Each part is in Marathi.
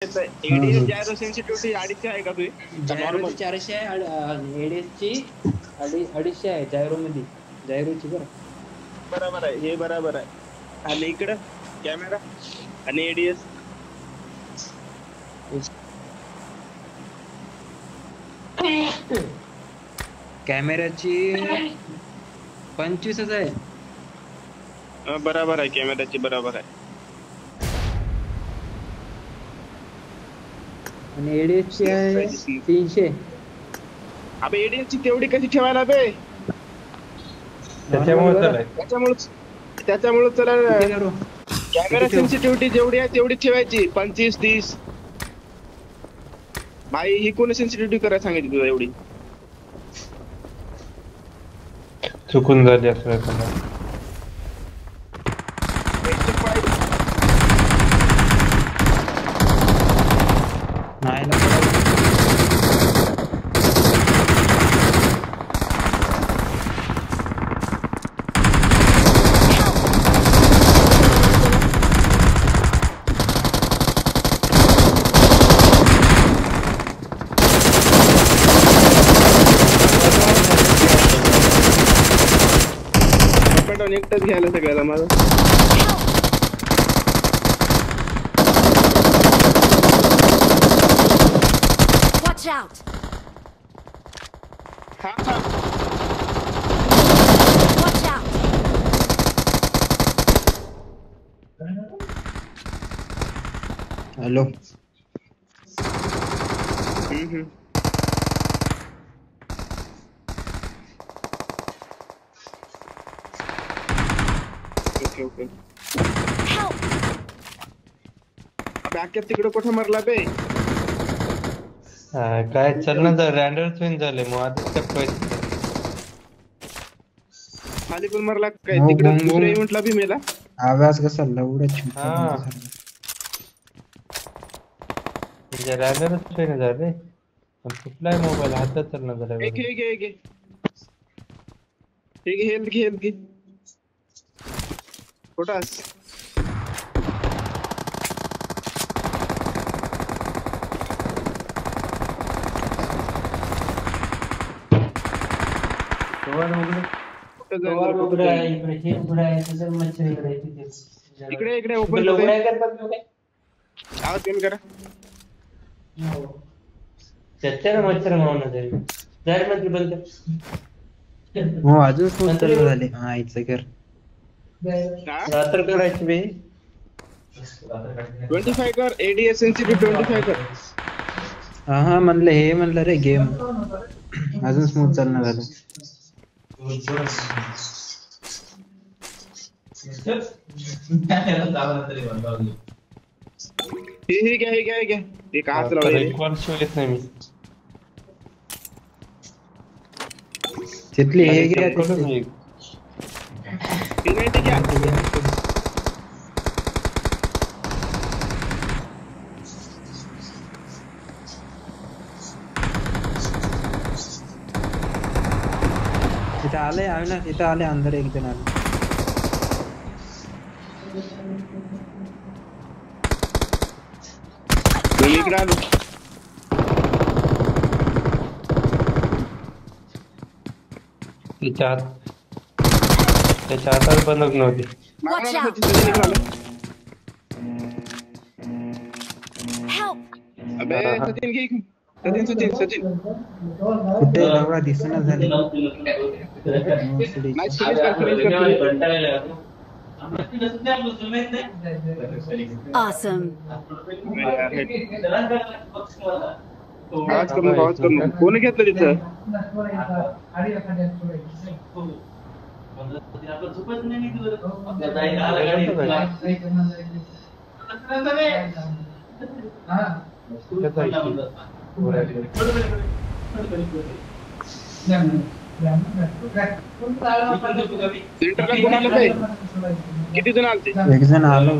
एडीएस जायरो सेन्सिटिव्हिटी 250 आहे का तुझी? जायरोची 400 आहे, एडीएसची 250 आहे जायरोमध्ये. जायरोची बरोबर आहे, हे बरोबर आहे. आणि इकडं कॅमेरा आणि एडीएस कॅमेऱ्याची 25 आहे. बरोबर आहे, कॅमेऱ्याची बरोबर आहे. आणि एडीएसची आहे 300. अबे एडीएसची तेवढी कशी ठेवायला बे? त्याच्यामुळे चला कॅमेरा सेन्सिटिव्हिटी जेवढी आहे तेवढी ठेवायची. 25-30 भाई, ही कोणी सेन्सिटिव्हिटी करायला सांगितली तुला एवढी? चुकून झाली असं नाही एकटाच घ्यायला सगळ्याला माझं. Watch out! हा Watch out! Hello. Okay. Backup तिकडे कुठे मारला बे? काय चलना तर रँडर स्विन झाले मग आधीच टप्पायचं. खाली पण मारला काय तिकडे? दुसऱ्या इव्हेंटला बी मेला. आवाज कसा लवडच. म्हणजे रँडर स्विन झाले. कुठलाय मोबाईल हातात चलना झाला. एक हेल्थ घे. पोटास इकडे ओपन आवाज कमी करा. मच्छर बंद. हो अजून झाले. हा इथं कर रात्र करायची बे. 25 कर. एडीएस सेन्सिटिव्हिटी 25 कर. हा म्हणलं हे म्हणलं रे गेम अजून स्मूथ चालणं झालं. हे घ्या. हे का हात लावले? तिथली हे घ्या. तिथं आले अविनाश, तिथं आले अंदर एक जण आले. इकडे आलो. त्याच्या हातात बंदूक नव्हती. Watch out! Help! अबे सचिन घे. सचिन कुठे एवढा दिसना झाले. Awesome! आवाज करून कोणी घेतलं तिथं? किती जण आलते? एक जण आलो.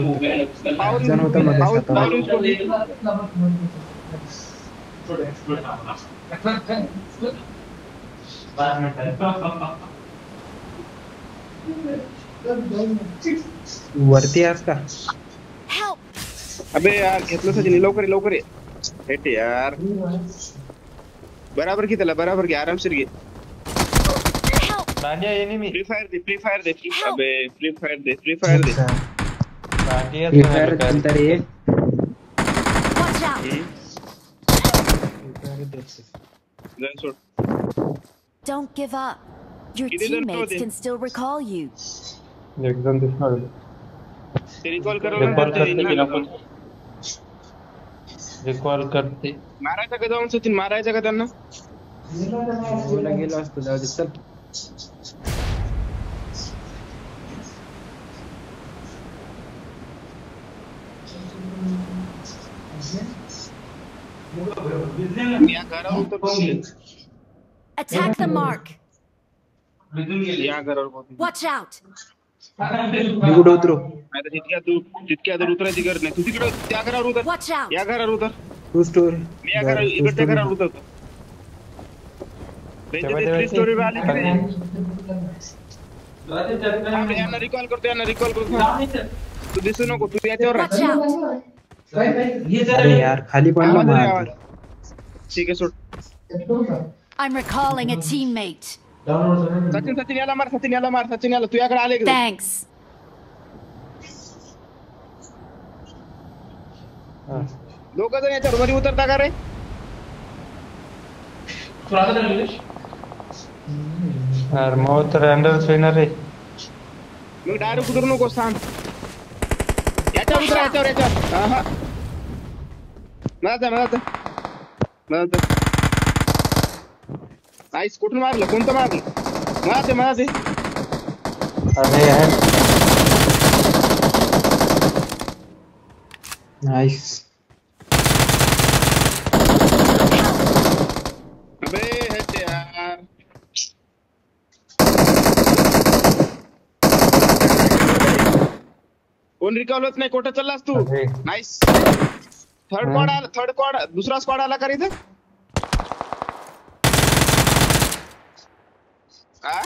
जण होता मध्ये. वरती आहेस का? Help! अबे यार घेतलं सचिन लवकर ये, लवकर ये. हेट यार बराबर घे त्याला, बराबर घे, आरामशीर घे. Help! Dandiya enemy. Free Fire दे, फ्री फायर दे. अबे फ्री फायर दे, फ्री फायर दे. दांडिया फ्री फायर खेलता रे. Watch out! गन सोड. Don't give up. Your Kitty don't know teammates this. can still recall you. एकदम दिसणार. ते रिकॉल रिकॉल करवलं रिकॉल करते. मारायचं का जाऊन सचिन, मारायचं का त्यांना? बोला गेलो असतो, जाऊ दे चल. या घरावर उतर. Attack the mark. या घरावर पोहोचून. Watch out! मी कुठं उतरू? नाही तर तितक्या दूर उतरायची गरज नाही. तू तिकडे त्या घरावर उतर. Watch out! या घरावर उतर. To story. मी या घरावर इकडच्या घरावर उतरतो. थ्री स्टोरी आली की नाही? थांब, यांना रिकॉल करतो, यांना रिकॉल करतो. तू दिसू नको, तू याच्यावर राह. Watch out! अरे यार खाली पडला आवाज आहे, मार. आवाज. ठीक आहे सोड. I'm recalling a teammate. Sachin Sachin याला मार, सचिन याला मार, सचिन याला. तू याकडे आले का? Thanks. दोघ जण याच्यावर मध्ये उतरता का रे? यार मौत रैंडर सोयना रे. मग डायरेक्ट उतरू नको, सांग. याच्यावर उतर, याच्यावर, याच्यावर. हा मला नाईस. कुठून मारलं, कोणतं मारलं? मला ते अरे यार नाईस. अबे हेट यार. कोण रिकॉल होत नाही, कुठं चाललास तू? अरे. नाईस. थर्ड स्क्वॉड आला, दुसरा स्क्वॉड आला का रे इथं? हा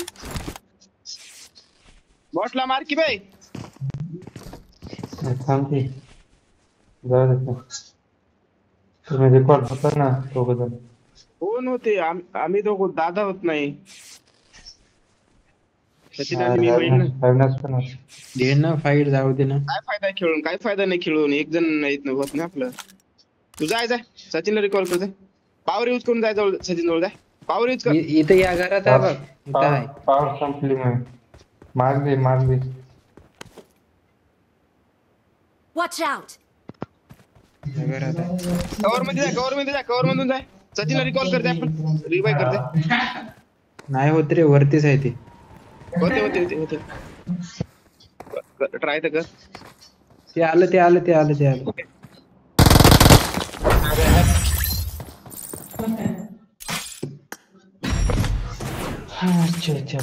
बॉटला मार की बाई. थांबते. जाऊ दे. तुम्ही रिकॉर्ड होता ना दोघं जण. कोण होते? आम्ही दोघं, दादा होत नाही. सचिन आणि मी होईल ना. फायनान्स पण होता. दे ना फाईट, जाऊ दे ना. काय फायदा आहे खेळून, काय फायदा नाही खेळून. एक जण येत नाही, होत नाही आपलं. तू जाय सचिनला रिकॉल कर. पॉवर यूज करून जाय जवळ, सचिन जवळ जाय. पॉवर यूज कर. इथं या घरात आहे बघ. इथं आहे. पावर संपली मग. मारली. Watch out! या घरात आहे. कव्हर मध्ये जाय, कव्हर मधून जाय. सचिनला रिकॉल करते आपण, रिवाय करते. नाही होत रे, वरतीच आहे ते. होते. ट्राय तर कर. ते आलं. अच्छा.